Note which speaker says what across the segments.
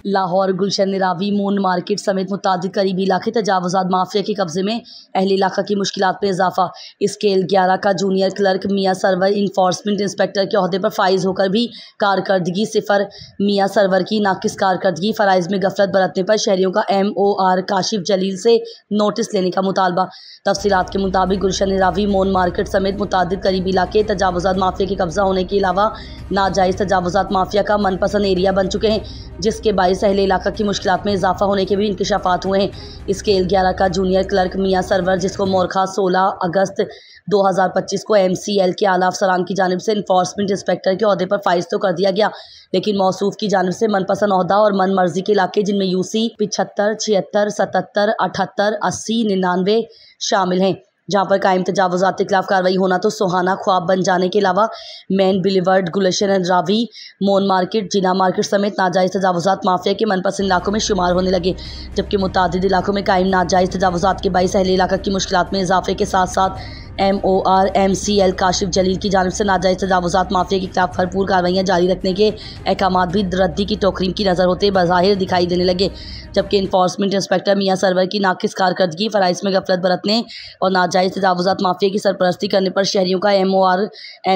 Speaker 1: लाहौर गुलशन निरावी moon market समेत मुतादिद करीबी इलाके तजावुज़ात माफिया के कब्जे में। अहले इलाका की मुश्किलात में इजाफा। स्केल 11 का जूनियर क्लर्क मियाँ सरवर इन्फोर्समेंट इंस्पेक्टर के अहदे पर फाइज होकर भी कारकर्दगी सिफर। मियाँ सरवर की नाकिस कारकर्दगी फ़राइज़ में गफलत बरतने पर शहरियों का MOR काशिफ जलील से नोटिस लेने का मुतालबा। तफसीलात के मुताबिक गुलशन निरावी मून मार्केट समेत मुतादिद करीबी इलाके तजावुज़ात माफिया के कब्जा होने के अलावा नाजायज़ तजावुज़ात माफिया का मनपसंद एरिया बन चुके हैं, जिसके बाइस अहले इलाका की मुश्किलात में इजाफा होने के भी इंकशाफात हुए हैं। स्केल 11 का जूनियर क्लर्क मियाँ सरवर, जिसको मोरखा 16 अगस्त 2025 को MCL के आला अफसरान की जानिब से इन्फोर्समेंट इंस्पेक्टर के अहदे पर फाइज तो कर दिया गया, लेकिन मौसूफ की जानिब से मनपसंद अहदा और मन मर्जी के इलाके जिनमें UC 75, 76, 77, 78, 80, 99 शामिल हैं, जहाँ पर कायम तजावुज़ात के खिलाफ कार्रवाई होना तो सुहाना ख्वाब बन जाने के अलावा मेन बिलीवर्ड गुलशन निरावी मून मार्केट जिना मार्केट समेत नाजायज़ तजावुज़ात माफिया के मनपसंद इलाकों में शुमार होने लगे, जबकि मुतादिद इलाकों में कायम नाजायज़ तजावुज़ात के बाइस अहले इलाका की मुश्किलात में इजाफे के साथ साथ MOR MCL काशिफ जलील की जानिब से नाजायज़ तजावुज़ात माफिया के खिलाफ भरपूर कार्रवाइयाँ जारी रखने के अहकामात भी रद्दी की टोकरी की नज़र होते बज़ाहिर दिखाई देने लगे, जबकि इन्फोर्समेंट इंस्पेक्टर मियाँ सरवर की नाकिस कारकर्दगी फ़राइज़ में गफलत बरतने और नाजायज़ तजावुज़ात माफिया की सरपरस्ती करने पर शहरियों का MOR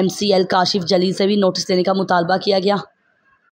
Speaker 1: MCL काशिफ जलील से भी नोटिस लेने का मुतालबा किया गया।